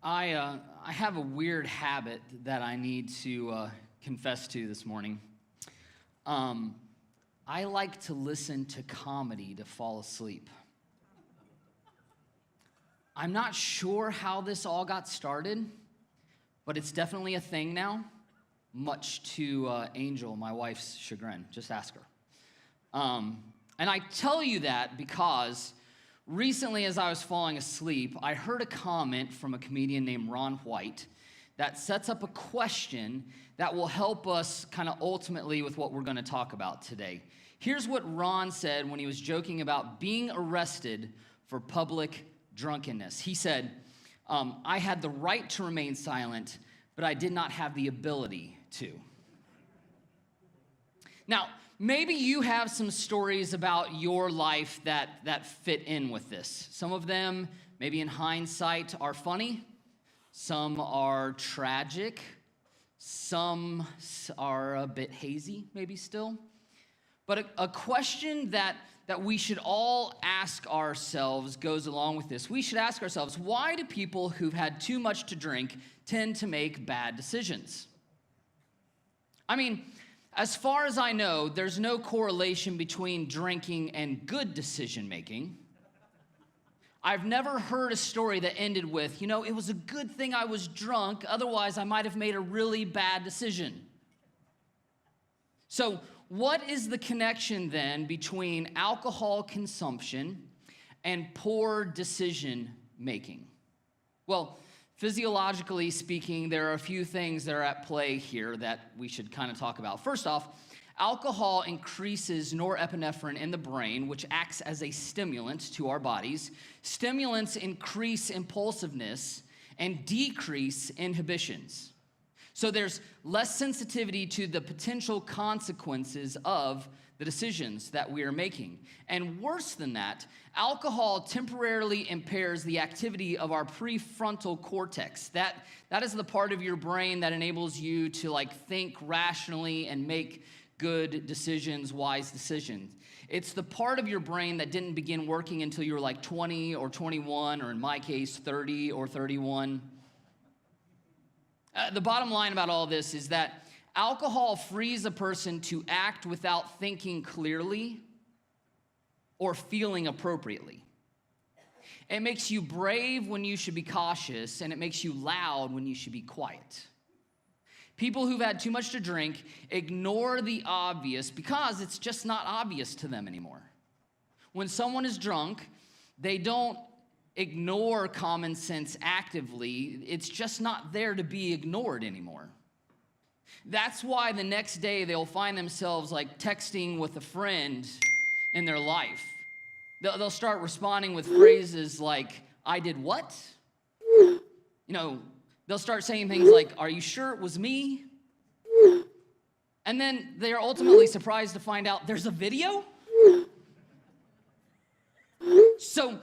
I have a weird habit that I need to confess to this morning. I like to listen to comedy to fall asleep. I'm not sure how this all got started, but it's definitely a thing now, much to Angel, my wife's chagrin. Just ask her. And I tell you that because recently, as I was falling asleep, I heard a comment from a comedian named Ron White that sets up a question that will help us kind of ultimately with what we're going to talk about today. Here's what Ron said when he was joking about being arrested for public drunkenness. He said, I had the right to remain silent, but I did not have the ability to. Now, maybe you have some stories about your life that fit in with this. Some of them, maybe in hindsight, are funny. Some are tragic. Some are a bit hazy, maybe still. But a question that we should all ask ourselves goes along with this. We should ask ourselves, why do people who've had too much to drink tend to make bad decisions? I mean, as far as I know, there's no correlation between drinking and good decision making. I've never heard a story that ended with, it was a good thing I was drunk, otherwise I might have made a really bad decision. So, what is the connection then between alcohol consumption and poor decision making? Well, physiologically speaking, there are a few things that are at play here that we should kind of talk about. First off, alcohol increases norepinephrine in the brain, which acts as a stimulant to our bodies. Stimulants increase impulsiveness and decrease inhibitions. So there's less sensitivity to the potential consequences of the decisions that we are making. And worse than that, alcohol temporarily impairs the activity of our prefrontal cortex. That is the part of your brain that enables you to think rationally and make good decisions, wise decisions. It's the part of your brain that didn't begin working until you were 20 or 21, or in my case, 30 or 31. The bottom line about all this is that alcohol frees a person to act without thinking clearly or feeling appropriately. It makes you brave when you should be cautious, and it makes you loud when you should be quiet. People who've had too much to drink ignore the obvious because it's just not obvious to them anymore. When someone is drunk, they don't ignore common sense actively. It's just not there to be ignored anymore. That's why the next day they'll find themselves texting with a friend in their life. They'll start responding with phrases like, I did what? They'll start saying things like, are you sure it was me? And then they're ultimately surprised to find out there's a video? So,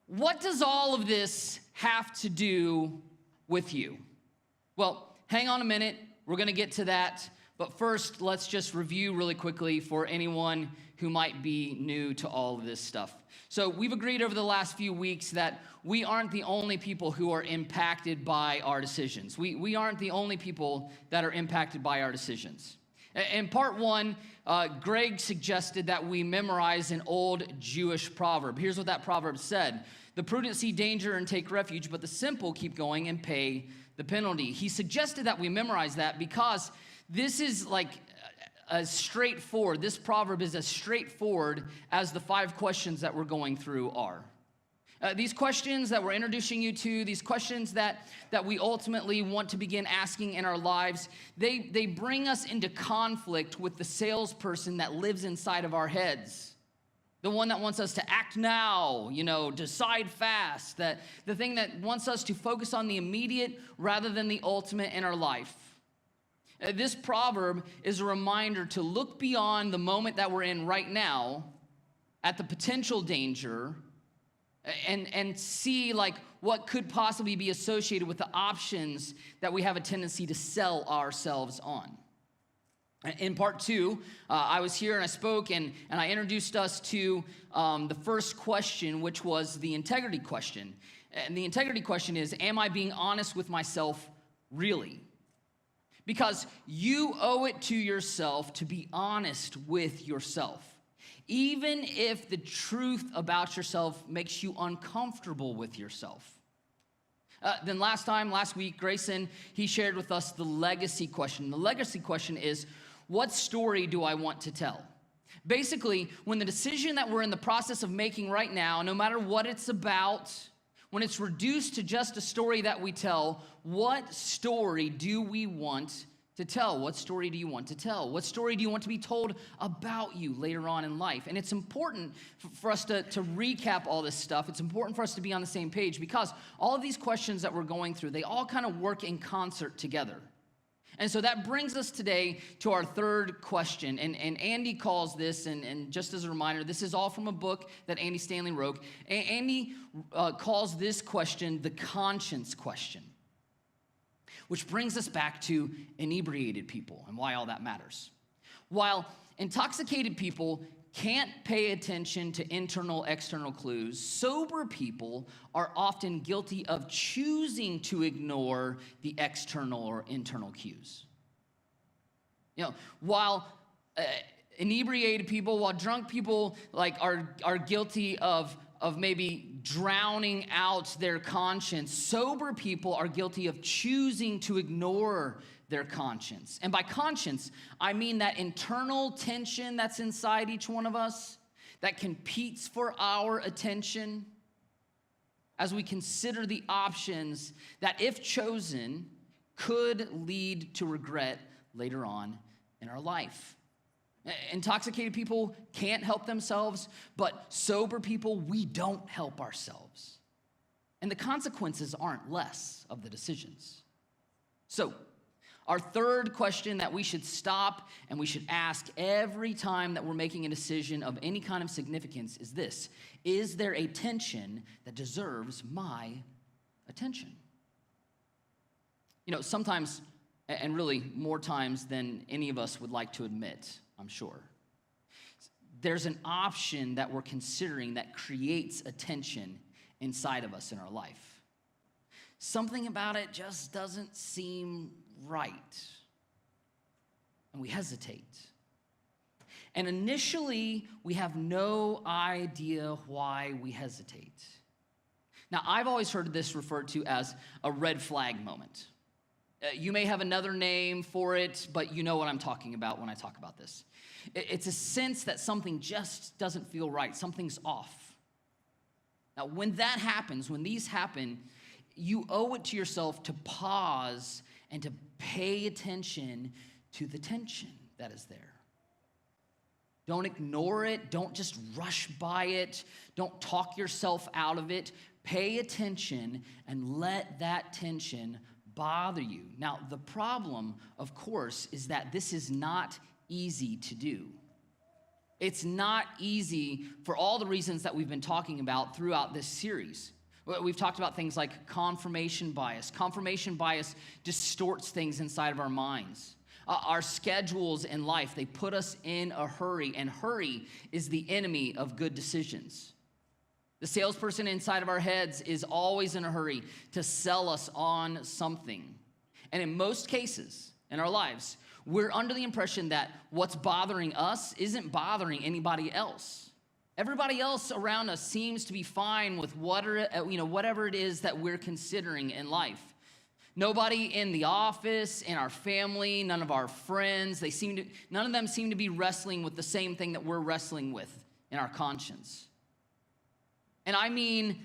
what does all of this have to do with you? Well, hang on a minute. We're going to get to that. But first, let's just review really quickly for anyone who might be new to all of this stuff. So we've agreed over the last few weeks that we aren't the only people who are impacted by our decisions. We aren't the only people that are impacted by our decisions. In part one, Greg suggested that we memorize an old Jewish proverb. Here's what that proverb said. The prudent see danger and take refuge, but the simple keep going and pay the penalty. He suggested that we memorize that because this is as straightforward. This proverb is as straightforward as the 5 questions that we're going through are. These questions that we're introducing you to, these questions that we ultimately want to begin asking in our lives, they bring us into conflict with the salesperson that lives inside of our heads. The one that wants us to act now, decide fast, the thing that wants us to focus on the immediate rather than the ultimate in our life. This proverb is a reminder to look beyond the moment that we're in right now at the potential danger and see what could possibly be associated with the options that we have a tendency to sell ourselves on. In part two, I was here and I spoke and I introduced us to the first question, which was the integrity question. And the integrity question is, am I being honest with myself really? Because you owe it to yourself to be honest with yourself. Even if the truth about yourself makes you uncomfortable with yourself. Then last week, Grayson, he shared with us the legacy question. The legacy question is, what story do I want to tell? Basically, when the decision that we're in the process of making right now, no matter what it's about, when it's reduced to just a story that we tell, what story do we want to tell? What story do you want to tell? What story do you want to be told about you later on in life? And it's important for us to recap all this stuff. It's important for us to be on the same page because all of these questions that we're going through, they all kind of work in concert together. And so that brings us today to our third question. And Andy calls this, and just as a reminder, this is all from a book that Andy Stanley wrote. Andy calls this question the conscience question, which brings us back to inebriated people and why all that matters. While intoxicated people can't pay attention to internal, external clues, sober people are often guilty of choosing to ignore the external or internal cues. While inebriated people, while drunk people are guilty of maybe drowning out their conscience, sober people are guilty of choosing to ignore their conscience. And by conscience, I mean that internal tension that's inside each one of us that competes for our attention as we consider the options that, if chosen, could lead to regret later on in our life. Intoxicated people can't help themselves, but sober people, we don't help ourselves. And the consequences aren't less of the decisions. So, our third question that we should stop and we should ask every time that we're making a decision of any kind of significance is this: is there a tension that deserves my attention? Sometimes, and really more times than any of us would like to admit, I'm sure, there's an option that we're considering that creates a tension inside of us in our life. Something about it just doesn't seem right, and we hesitate. And initially, we have no idea why we hesitate. Now, I've always heard this referred to as a red flag moment. You may have another name for it, but you know what I'm talking about when I talk about this. It's a sense that something just doesn't feel right, something's off. Now, when that happens, when these happen, you owe it to yourself to pause and to pay attention to the tension that is there. Don't ignore it. Don't just rush by it. Don't talk yourself out of it. Pay attention and let that tension bother you. Now, the problem, of course, is that this is not easy to do. It's not easy for all the reasons that we've been talking about throughout this series. We've talked about things like confirmation bias. Confirmation bias distorts things inside of our minds. Our schedules in life, they put us in a hurry, and hurry is the enemy of good decisions. The salesperson inside of our heads is always in a hurry to sell us on something. And in most cases in our lives, we're under the impression that what's bothering us isn't bothering anybody else. Everybody else around us seems to be fine with whatever it is that we're considering in life. Nobody in the office, in our family, none of our friends, none of them seem to be wrestling with the same thing that we're wrestling with in our conscience. And I mean,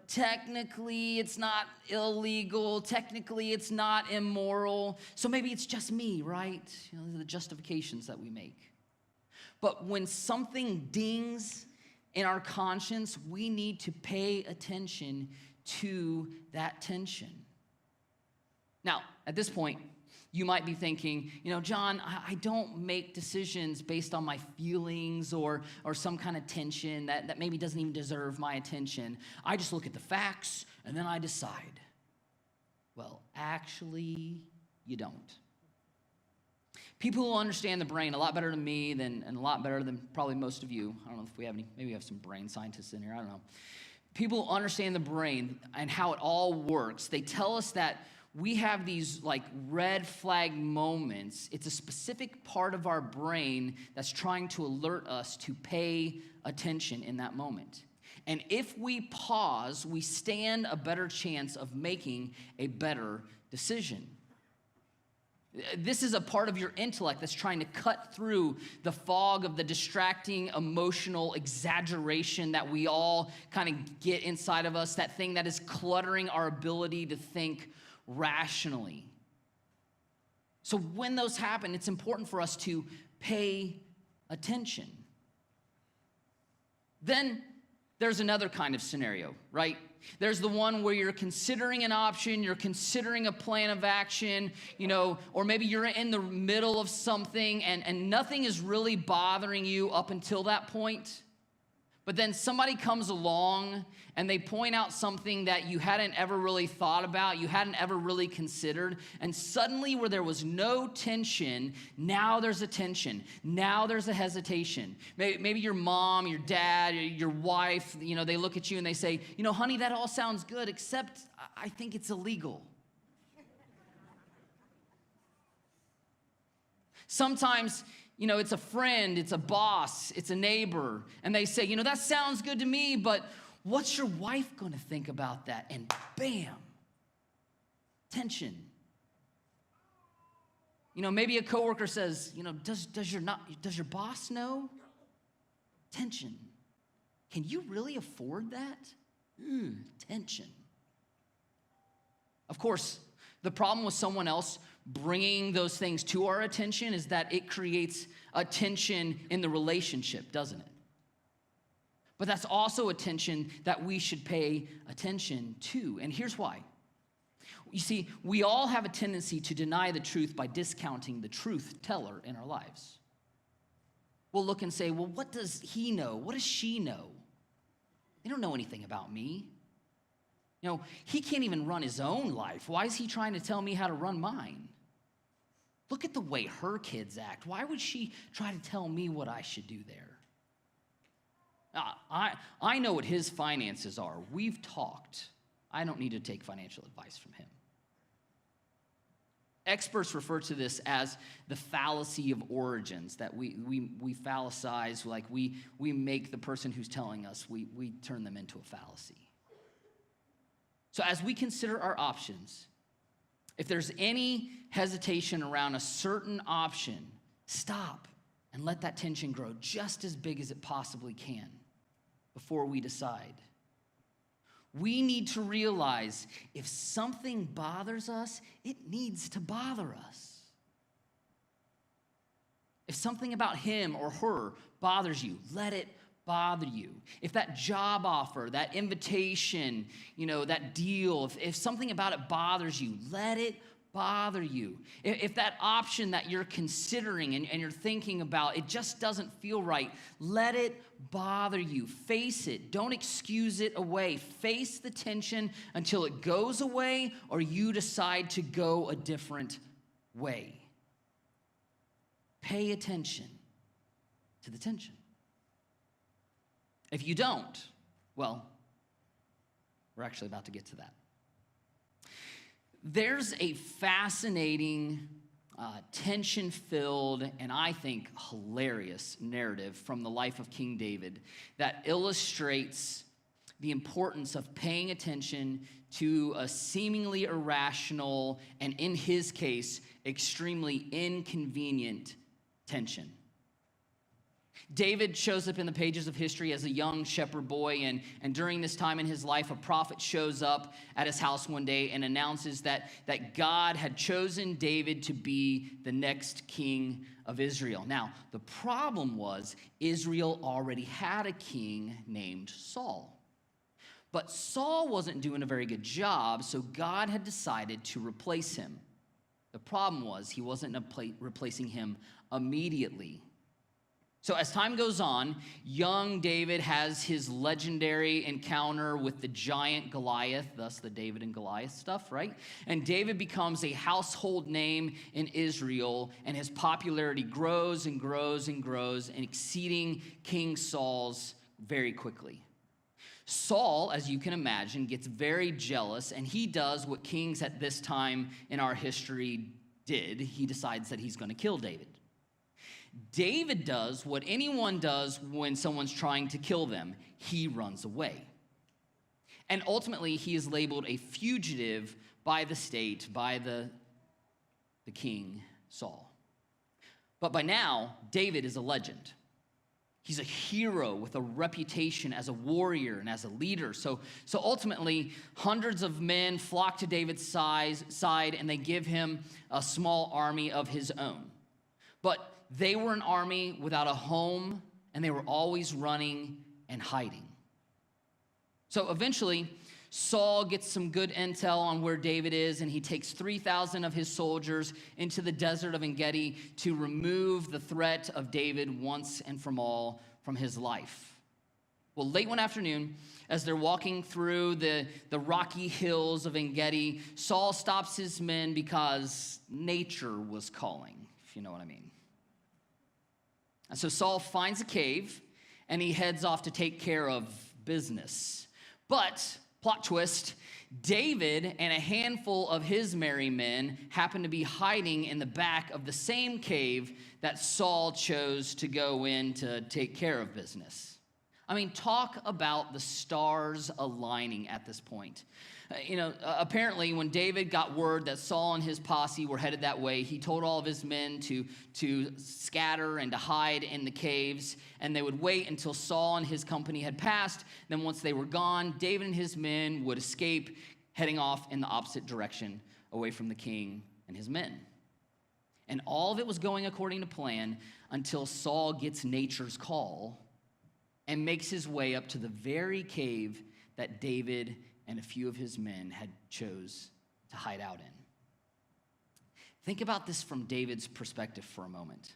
technically it's not illegal, technically it's not immoral, so maybe it's just me, right? The justifications that we make. But when something dings in our conscience, we need to pay attention to that tension. Now, at this point, you might be thinking, John, I don't make decisions based on my feelings or some kind of tension that maybe doesn't even deserve my attention. I just look at the facts and then I decide. Well, actually, you don't. People who understand the brain a lot better than me and a lot better than probably most of you. I don't know if we have maybe we have some brain scientists in here, I don't know. people who understand the brain and how it all works, they tell us that we have these like red flag moments. It's a specific part of our brain that's trying to alert us to pay attention in that moment. And if we pause, we stand a better chance of making a better decision. This is a part of your intellect that's trying to cut through the fog of the distracting emotional exaggeration that we all kind of get inside of us, that thing that is cluttering our ability to think rationally. So when those happen, it's important for us to pay attention. Then there's another kind of scenario, right? There's the one where you're considering an option, you're considering a plan of action, or maybe you're in the middle of something and nothing is really bothering you up until that point. But then somebody comes along and they point out something that you hadn't ever really thought about, you hadn't ever really considered, and suddenly where there was no tension, now there's a tension, now there's a hesitation. Maybe your mom, your dad, your wife, they look at you and they say, honey, that all sounds good, except I think it's illegal. Sometimes, it's a friend, it's a boss, it's a neighbor, and they say, that sounds good to me, but what's your wife going to think about that? And bam, tension. Maybe a coworker says, does your boss know? Tension. Can you really afford that? Tension. Of course, the problem with someone else bringing those things to our attention is that it creates a tension in the relationship, doesn't it? But that's also a tension that we should pay attention to. And here's why. You see, we all have a tendency to deny the truth by discounting the truth teller in our lives. We'll look and say, well, what does he know? What does she know? They don't know anything about me. He can't even run his own life. Why is he trying to tell me how to run mine? Look at the way her kids act. Why would she try to tell me what I should do there? I know what his finances are. We've talked. I don't need to take financial advice from him. Experts refer to this as the fallacy of origins, that we fallicize, like we make the person who's telling us, we turn them into a fallacy. So as we consider our options, if there's any hesitation around a certain option, stop and let that tension grow just as big as it possibly can before we decide. We need to realize if something bothers us, it needs to bother us. If something about him or her bothers you, let it bother you. If that job offer, that invitation, that deal, if something about it bothers you, let it bother you. If that option that you're considering and you're thinking about, it just doesn't feel right, let it bother you. Face it. Don't excuse it away. Face the tension until it goes away or you decide to go a different way. Pay attention to the tension. If you don't, well, we're actually about to get to that. There's a fascinating, tension-filled, and I think hilarious narrative from the life of King David that illustrates the importance of paying attention to a seemingly irrational, and in his case, extremely inconvenient tension. David shows up in the pages of history as a young shepherd boy, and during this time in his life, a prophet shows up at his house one day and announces that God had chosen David to be the next king of Israel. Now, the problem was Israel already had a king named Saul. But Saul wasn't doing a very good job, so God had decided to replace him. The problem was he wasn't replacing him immediately. So as time goes on, young David has his legendary encounter with the giant Goliath, thus the David and Goliath stuff, right? And David becomes a household name in Israel, and his popularity grows and grows and grows, and exceeding King Saul's very quickly. Saul, as you can imagine, gets very jealous, and he does what kings at this time in our history did. He decides that he's going to kill David. David does what anyone does when someone's trying to kill them. He runs away. And ultimately, he is labeled a fugitive by the state, by the king, Saul. But by now, David is a legend. He's a hero with a reputation as a warrior and as a leader. So ultimately, hundreds of men flock to David's side, and they give him a small army of his own. But they were an army without a home, and they were always running and hiding. So eventually, Saul gets some good intel on where David is, and he takes 3,000 of his soldiers into the desert of En-Gedi to remove the threat of David once and from all from his life. Well, late one afternoon, as they're walking through the rocky hills of En-Gedi, Saul stops his men because nature was calling, if you know what I mean. And so Saul finds a cave, and he heads off to take care of business. But plot twist, David and a handful of his merry men happen to be hiding in the back of the same cave that Saul chose to go in to take care of business. I mean, talk about the stars aligning at this point. Apparently when David got word that Saul and his posse were headed that way, he told all of his men to scatter and to hide in the caves, and they would wait until Saul and his company had passed. Then once they were gone, David and his men would escape, heading off in the opposite direction, away from the king and his men. And all of it was going according to plan until Saul gets nature's call and makes his way up to the very cave that David and a few of his men had chose to hide out in. Think about this from David's perspective for a moment.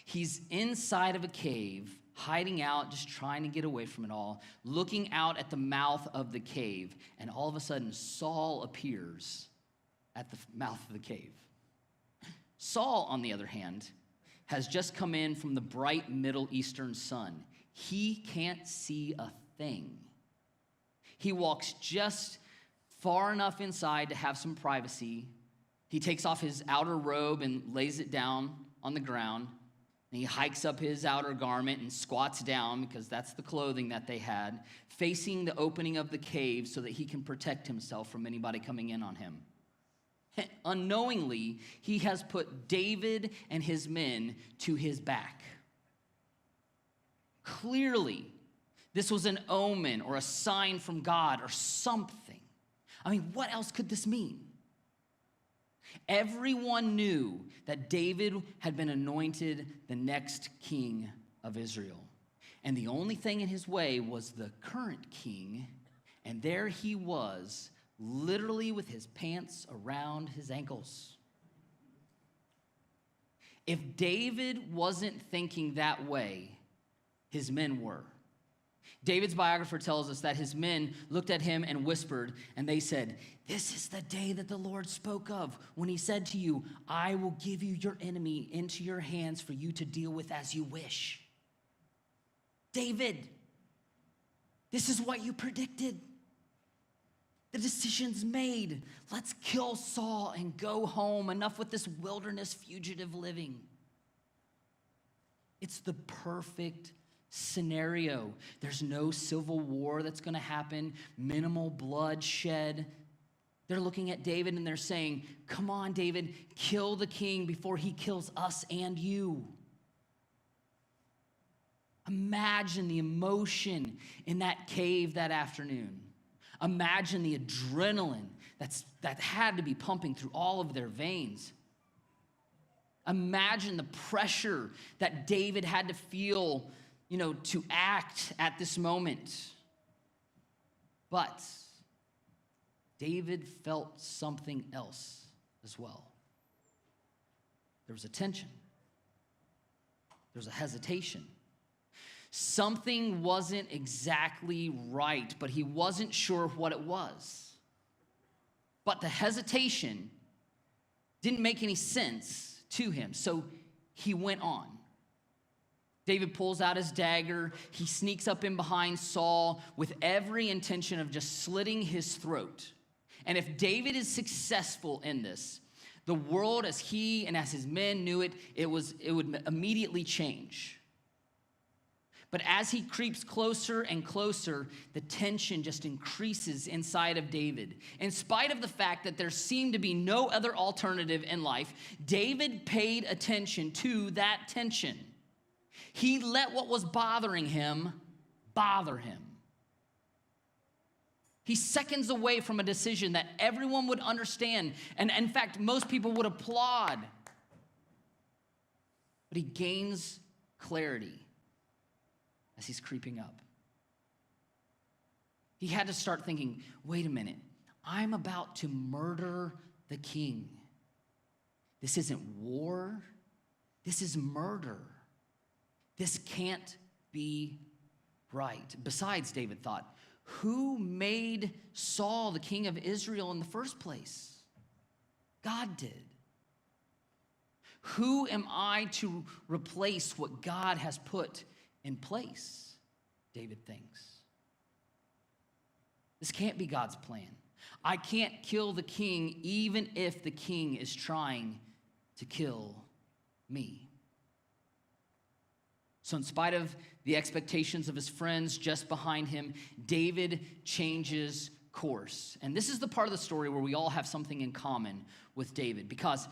He's inside of a cave, hiding out, just trying to get away from it all, looking out at the mouth of the cave, and all of a sudden Saul appears at the mouth of the cave. Saul, on the other hand, has just come in from the bright Middle Eastern sun. He can't see a thing. He walks just far enough inside to have some privacy. He takes off his outer robe and lays it down on the ground. And he hikes up his outer garment and squats down, because that's the clothing that they had, facing the opening of the cave so that he can protect himself from anybody coming in on him. Unknowingly, he has put David and his men to his back. Clearly, this was an omen or a sign from God or something. I mean, what else could this mean? Everyone knew that David had been anointed the next king of Israel. And the only thing in his way was the current king. And there he was, literally with his pants around his ankles. If David wasn't thinking that way, his men were. David's biographer tells us that his men looked at him and whispered, and they said, "This is the day that the Lord spoke of when he said to you, 'I will give you your enemy into your hands for you to deal with as you wish.'" David, this is what you predicted. The decision's made. Let's kill Saul and go home. Enough with this wilderness fugitive living. It's the perfect scenario. There's no civil war that's going to happen, minimal bloodshed. They're looking at David and they're saying, "Come on, David, kill the king before he kills us and you." Imagine the emotion in that cave that afternoon. Imagine the adrenaline that had to be pumping through all of their veins. Imagine the pressure that David had to feel, to act at this moment. But David felt something else as well. There was a tension. There was a hesitation. Something wasn't exactly right, but he wasn't sure what it was. But the hesitation didn't make any sense to him, so he went on. David pulls out his dagger. He sneaks up in behind Saul with every intention of just slitting his throat. And if David is successful in this, the world as he and as his men knew it, it would immediately change. But as he creeps closer and closer, the tension just increases inside of David. In spite of the fact that there seemed to be no other alternative in life, David paid attention to that tension. He let what was bothering him bother him. He's seconds away from a decision that everyone would understand, and in fact, most people would applaud. But he gains clarity as he's creeping up. He had to start thinking, wait a minute, I'm about to murder the king. This isn't war, this is murder. This can't be right. Besides, David thought, who made Saul the king of Israel in the first place? God did. Who am I to replace what God has put in place? David thinks. This can't be God's plan. I can't kill the king even if the king is trying to kill me. So in spite of the expectations of his friends just behind him, David changes course. And this is the part of the story where we all have something in common with David, because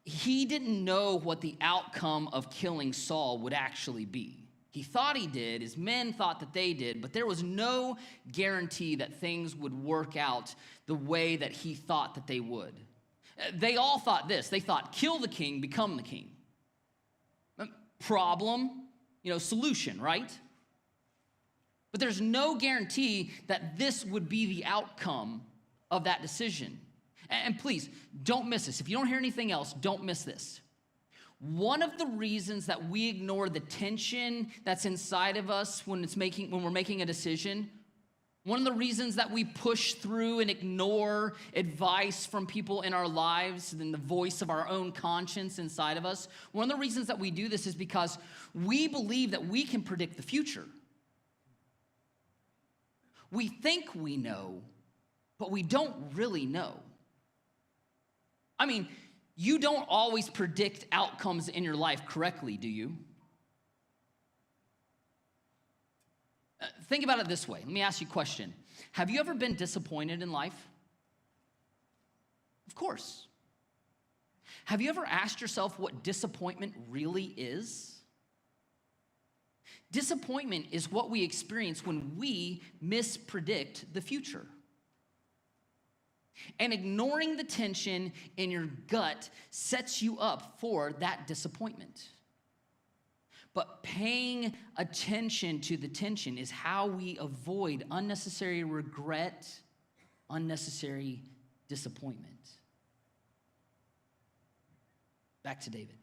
he didn't know what the outcome of killing Saul would actually be. He thought he did, his men thought that they did, but there was no guarantee that things would work out the way that he thought that they would. They all thought this. They thought, kill the king, become the king. Problem, solution, right? But there's no guarantee that this would be the outcome of that decision. And please, don't miss this. If you don't hear anything else, don't miss this. One of the reasons that we ignore the tension that's inside of us when we're making a decision, one of the reasons that we push through and ignore advice from people in our lives and the voice of our own conscience inside of us, one of the reasons that we do this is because we believe that we can predict the future. We think we know, but we don't really know. I mean, you don't always predict outcomes in your life correctly, do you? Think about it this way. Let me ask you a question. Have you ever been disappointed in life? Of course. Have you ever asked yourself what disappointment really is? Disappointment is what we experience when we mispredict the future. And ignoring the tension in your gut sets you up for that disappointment. But paying attention to the tension is how we avoid unnecessary regret, unnecessary disappointment. Back to David.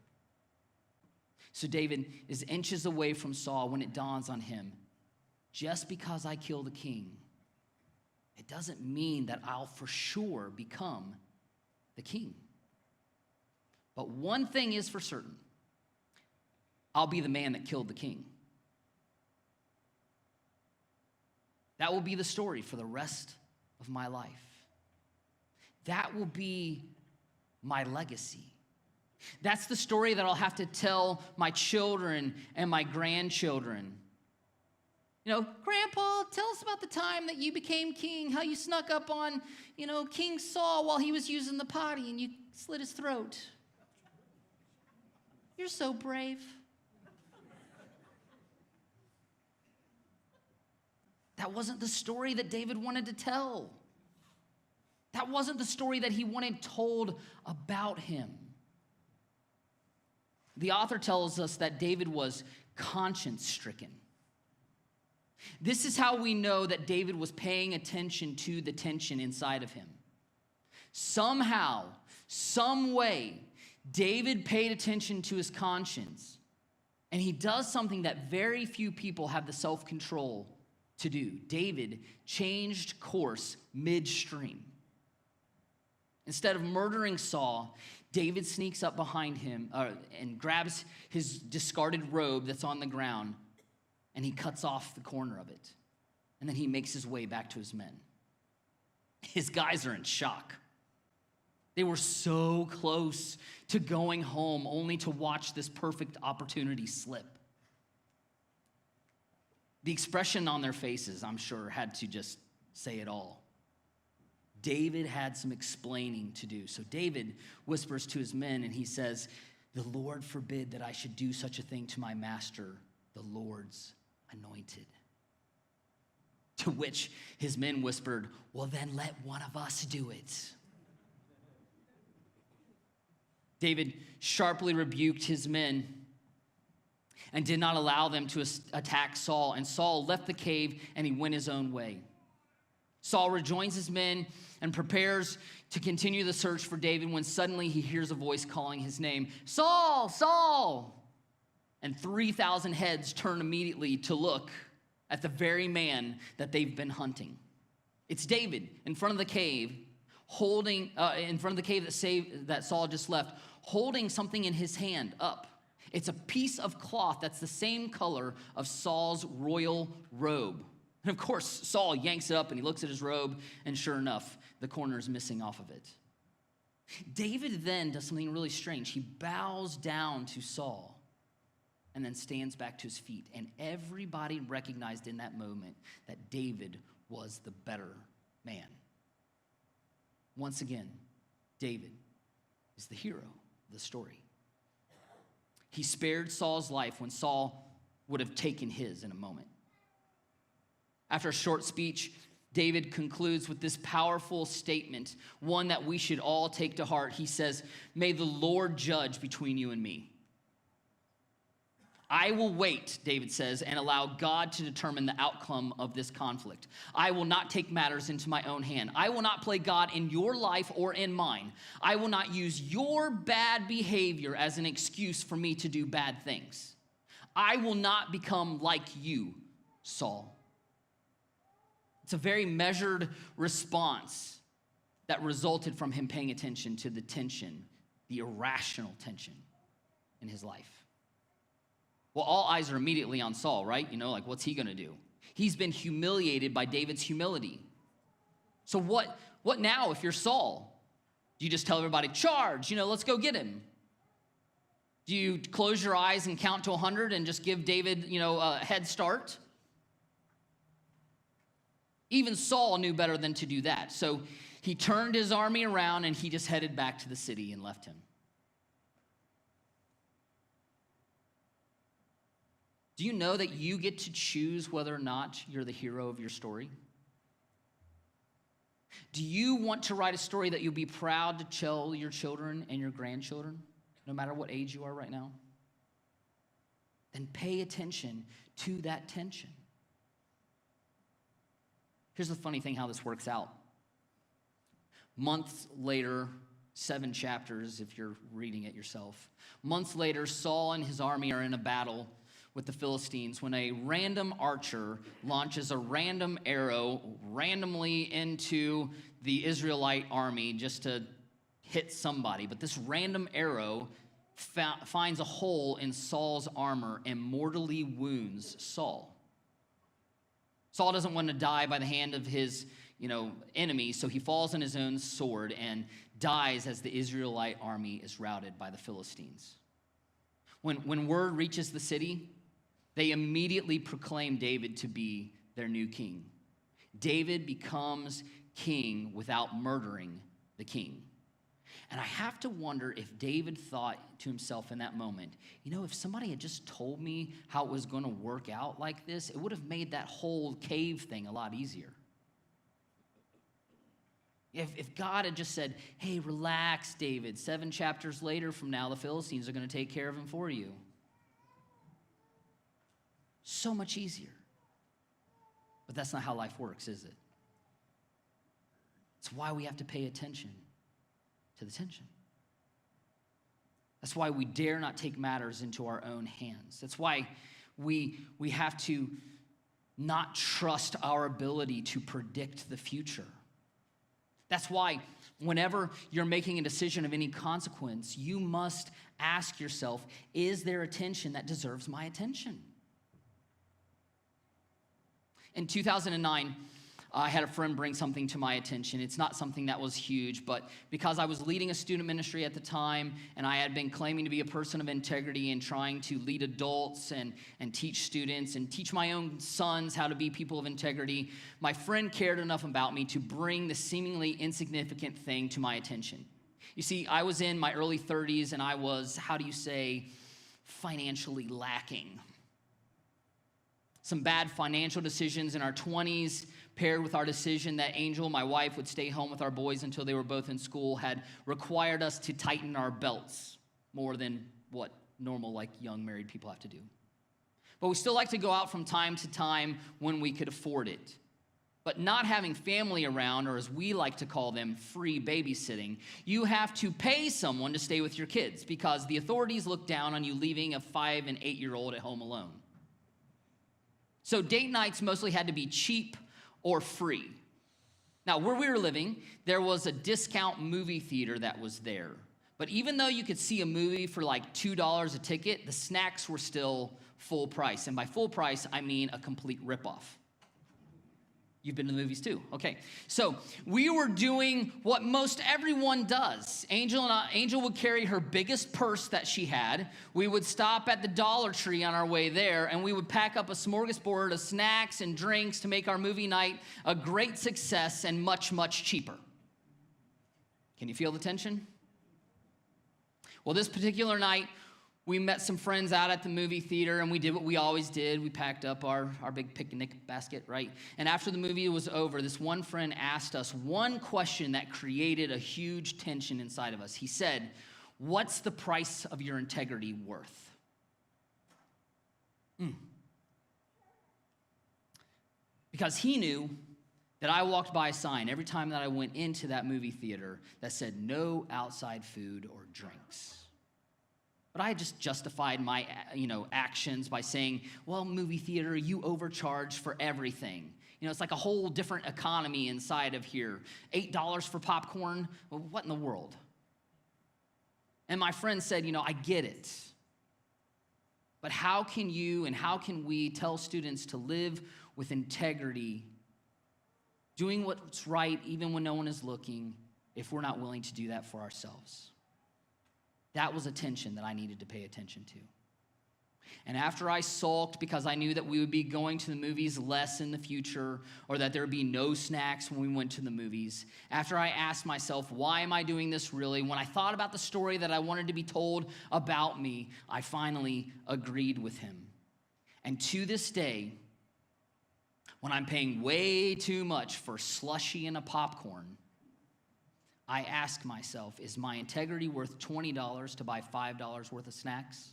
So David is inches away from Saul when it dawns on him, just because I kill the king, it doesn't mean that I'll for sure become the king. But one thing is for certain. I'll be the man that killed the king. That will be the story for the rest of my life. That will be my legacy. That's the story that I'll have to tell my children and my grandchildren. Grandpa, tell us about the time that you became king, how you snuck up on, King Saul while he was using the potty and you slit his throat. You're so brave. That wasn't the story that David wanted to tell. That wasn't the story that he wanted told about him. The author tells us that David was conscience-stricken. This is how we know that David was paying attention to the tension inside of him. Somehow, some way, David paid attention to his conscience, and he does something that very few people have the self-control to do. David changed course midstream. Instead of murdering Saul, David sneaks up behind him and grabs his discarded robe that's on the ground, and he cuts off the corner of it. And then he makes his way back to his men. His guys are in shock. They were so close to going home only to watch this perfect opportunity slip. The expression on their faces, I'm sure, had to just say it all. David had some explaining to do. So David whispers to his men and he says, "The Lord forbid that I should do such a thing to my master, the Lord's anointed." To which his men whispered, "Well, then let one of us do it." David sharply rebuked his men and did not allow them to attack Saul. And Saul left the cave and he went his own way. Saul rejoins his men and prepares to continue the search for David when suddenly he hears a voice calling his name, "Saul, Saul!" And 3,000 heads turn immediately to look at the very man that they've been hunting. It's David in front of the cave, that Saul just left, holding something in his hand up. It's a piece of cloth that's the same color of Saul's royal robe. And of course, Saul yanks it up and he looks at his robe, and sure enough, the corner is missing off of it. David then does something really strange. He bows down to Saul and then stands back to his feet. And everybody recognized in that moment that David was the better man. Once again, David is the hero of the story. He spared Saul's life when Saul would have taken his in a moment. After a short speech, David concludes with this powerful statement, one that we should all take to heart. He says, "May the Lord judge between you and me." I will wait, David says, and allow God to determine the outcome of this conflict. I will not take matters into my own hand. I will not play God in your life or in mine. I will not use your bad behavior as an excuse for me to do bad things. I will not become like you, Saul. It's a very measured response that resulted from him paying attention to the tension, the irrational tension in his life. Well, all eyes are immediately on Saul, right? Like, what's he going to do? He's been humiliated by David's humility. So what now if you're Saul? Do you just tell everybody, "Charge, let's go get him"? Do you close your eyes and count to 100 and just give David, a head start? Even Saul knew better than to do that. So he turned his army around and he just headed back to the city and left him. Do you know that you get to choose whether or not you're the hero of your story? Do you want to write a story that you'll be proud to tell your children and your grandchildren, no matter what age you are right now? Then pay attention to that tension. Here's the funny thing how this works out. Months later, 7 chapters if you're reading it yourself. Months later, Saul and his army are in a battle with the Philistines when a random archer launches a random arrow randomly into the Israelite army just to hit somebody. But this random arrow finds a hole in Saul's armor and mortally wounds Saul. Saul doesn't want to die by the hand of his, enemy, so he falls on his own sword and dies as the Israelite army is routed by the Philistines. When word reaches the city, they immediately proclaim David to be their new king. David becomes king without murdering the king. And I have to wonder if David thought to himself in that moment, if somebody had just told me how it was going to work out like this, it would have made that whole cave thing a lot easier. If God had just said, "Hey, relax, David. 7 chapters later from now, the Philistines are going to take care of him for you." So much easier. But that's not how life works, is it? It's why we have to pay attention to the tension. That's why we dare not take matters into our own hands. That's why we have to not trust our ability to predict the future. That's why whenever you're making a decision of any consequence, you must ask yourself, is there attention that deserves my attention? In 2009, I had a friend bring something to my attention. It's not something that was huge, but because I was leading a student ministry at the time, and I had been claiming to be a person of integrity and trying to lead adults and teach students and teach my own sons how to be people of integrity, my friend cared enough about me to bring the seemingly insignificant thing to my attention. You see, I was in my early 30s, and I was, financially lacking. Some bad financial decisions in our 20s, paired with our decision that Angel, my wife, would stay home with our boys until they were both in school, had required us to tighten our belts more than what normal, young married people have to do. But we still like to go out from time to time when we could afford it. But not having family around, or as we like to call them, free babysitting, you have to pay someone to stay with your kids because the authorities look down on you leaving a 5 and 8-year-old at home alone. So date nights mostly had to be cheap or free. Now, where we were living, there was a discount movie theater that was there. But even though you could see a movie for $2 a ticket, the snacks were still full price. And by full price, I mean a complete ripoff. You've been to the movies too. Okay. So we were doing what most everyone does. Angel would carry her biggest purse that she had. We would stop at the Dollar Tree on our way there, and we would pack up a smorgasbord of snacks and drinks to make our movie night a great success and much, much cheaper. Can you feel the tension? Well, this particular night, we met some friends out at the movie theater, and we did what we always did. We packed up our big picnic basket, right? And after the movie was over, this one friend asked us one question that created a huge tension inside of us. He said, "What's the price of your integrity worth?" Because he knew that I walked by a sign every time that I went into that movie theater that said no outside food or drinks. But I had just justified my, actions by saying, well, movie theater, you overcharge for everything. It's like a whole different economy inside of here. $8 for popcorn? Well, what in the world? And my friend said, I get it. But how can you and how can we tell students to live with integrity, doing what's right even when no one is looking, if we're not willing to do that for ourselves? That was a tension that I needed to pay attention to. And after I sulked because I knew that we would be going to the movies less in the future, or that there would be no snacks when we went to the movies, after I asked myself, why am I doing this really? When I thought about the story that I wanted to be told about me, I finally agreed with him. And to this day, when I'm paying way too much for slushy and a popcorn, I ask myself, is my integrity worth $20 to buy $5 worth of snacks?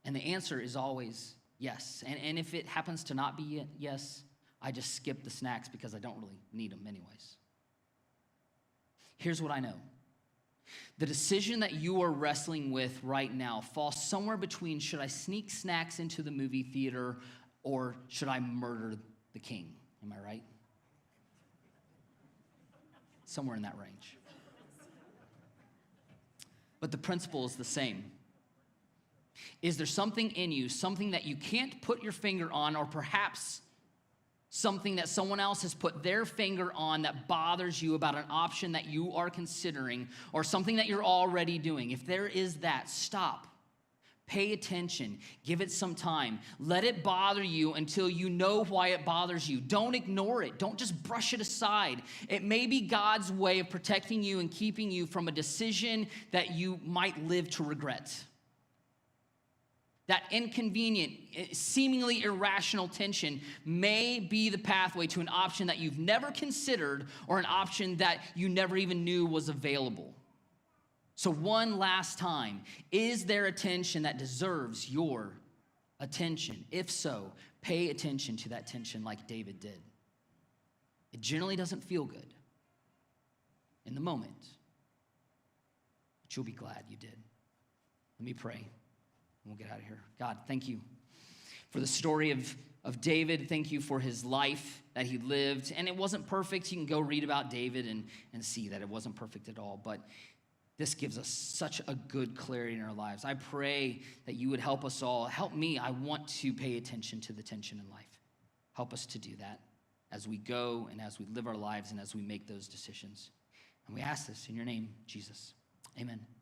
And the answer is always yes. And if it happens to not be yes, I just skip the snacks because I don't really need them anyways. Here's what I know. The decision that you are wrestling with right now falls somewhere between, should I sneak snacks into the movie theater or should I murder the king? Am I right? Somewhere in that range. But the principle is the same. Is there something in you, something that you can't put your finger on, or perhaps something that someone else has put their finger on that bothers you about an option that you are considering, or something that you're already doing? If there is that, stop. Pay attention. Give it some time. Let it bother you until you know why it bothers you. Don't ignore it. Don't just brush it aside. It may be God's way of protecting you and keeping you from a decision that you might live to regret. That inconvenient, seemingly irrational tension may be the pathway to an option that you've never considered, or an option that you never even knew was available. So one last time, is there a tension that deserves your attention? If so, pay attention to that tension like David did. It generally doesn't feel good in the moment, but you'll be glad you did. Let me pray, and we'll get out of here. God, thank you for the story of David. Thank you for his life that he lived. And it wasn't perfect. You can go read about David and see that it wasn't perfect at all. But this gives us such a good clarity in our lives. I pray that you would help us all. Help me. I want to pay attention to the tension in life. Help us to do that as we go and as we live our lives and as we make those decisions. And we ask this in your name, Jesus. Amen.